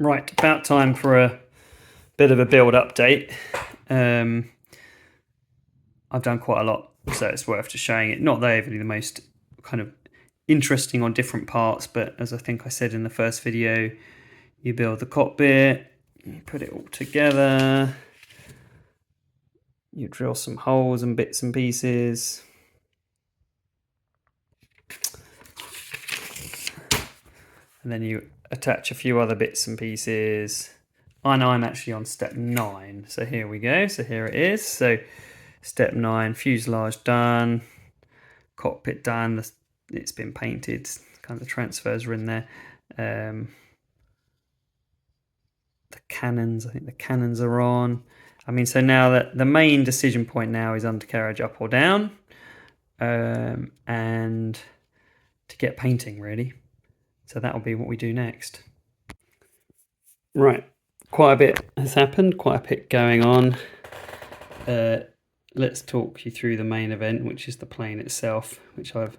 Right, about time for a bit of a build update. I've done quite a lot, so it's worth just showing it. Not that overly the most kind of interesting on different parts, but as I think I said in the first video, you build the cockpit, you put it all together, you drill some holes and bits and pieces. And then you attach a few other bits and pieces. I know I'm actually on step 9, so here we go. So here it is. So step 9, fuselage done, cockpit done. It's been painted. Kind of the transfers are in there. The cannons, I think the cannons are on. I mean, so now that the main decision point now is undercarriage up or down, and to get painting really. So that'll be what we do next. Right, quite a bit has happened, quite a bit going on. Let's talk you through the main event, which is the plane itself, which I've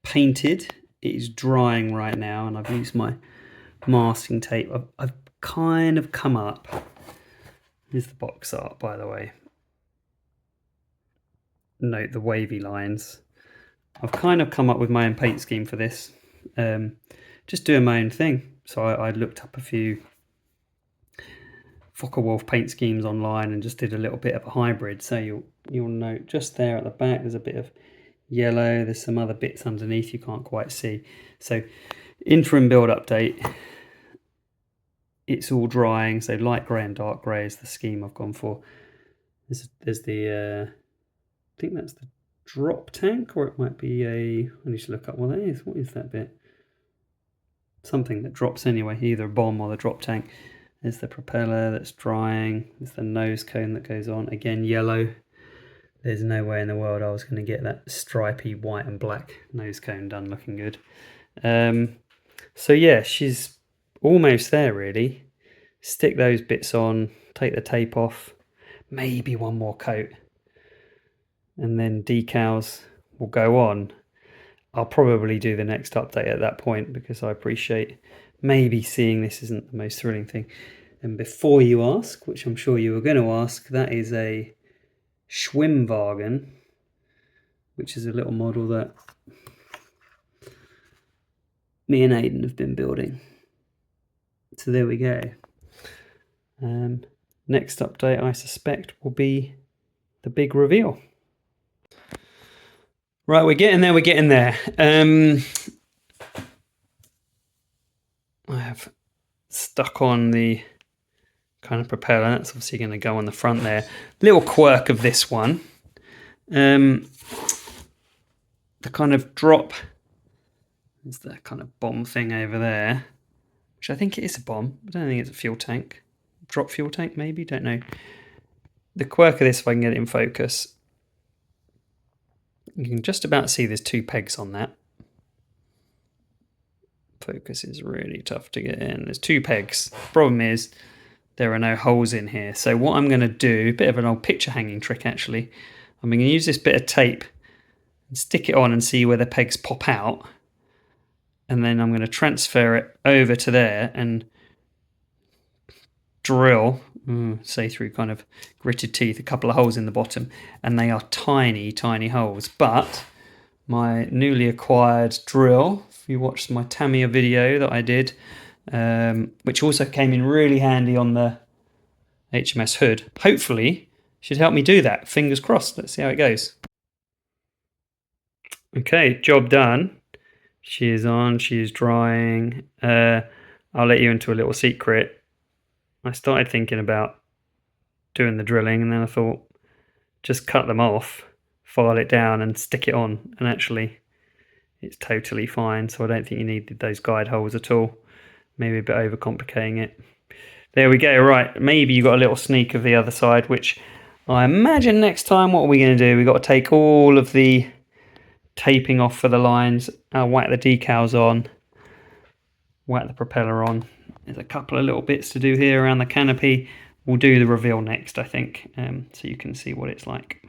painted. It is drying right now, and I've used my masking tape. I've kind of come up. Here's the box art, by the way. Note the wavy lines. I've kind of come up with my own paint scheme for this. Just doing my own thing. So I looked up a few Focke Wulf paint schemes online and just did a little bit of a hybrid. So you'll note just there at the back there's a bit of yellow. There's some other bits underneath you can't quite see. So interim build update. It's all drying. So light grey and dark grey is the scheme I've gone for. There's the I think that's the drop tank, or it might be I need to look up what that is. What is that bit? Something that drops anyway, either a bomb or the drop tank. There's the propeller that's drying. There's the nose cone that goes on. Again, yellow. There's no way in the world I was going to get that stripy white and black nose cone done looking good. So yeah, she's almost there really. Stick those bits on, take the tape off, maybe one more coat, and then decals will go on. I'll probably do the next update at that point because I appreciate maybe seeing this isn't the most thrilling thing. And before you ask, which I'm sure you were going to ask, that is a Schwimmwagen, which is a little model that me and Aidan have been building. So there we go. Next update, I suspect, will be the big reveal. Right, we're getting there. I have stuck on the kind of propeller. That's obviously going to go on the front there. Little quirk of this one. The kind of drop is the kind of bomb thing over there, which I think it is a bomb. I don't think it's a fuel tank. Drop fuel tank, maybe? Don't know. The quirk of this, if I can get it in focus, you can just about see there's 2 pegs on that. Focus is really tough to get in. There's 2 pegs. Problem is there are no holes in here. So what I'm going to do, a bit of an old picture hanging trick actually, I'm going to use this bit of tape and stick it on and see where the pegs pop out. And then I'm going to transfer it over to there and drill, say through kind of gritted teeth, a couple of holes in the bottom. And they are tiny, tiny holes. But my newly acquired drill, if you watched my Tamiya video that I did, which also came in really handy on the HMS Hood, hopefully should help me do that. Fingers crossed. Let's see how it goes. Okay, job done. She is on, she is drying. I'll let you into a little secret. I started thinking about doing the drilling, and then I thought, just cut them off, file it down and stick it on, and actually it's totally fine. So I don't think you needed those guide holes at all. Maybe a bit overcomplicating it. There we go. Right, maybe you got a little sneak of the other side, which I imagine next time what are we going to do? We've got to take all of the taping off for the lines. I'll whack the decals on, whack the propeller on. There's a couple of little bits to do here around the canopy. We'll do the reveal next, I think, so you can see what it's like.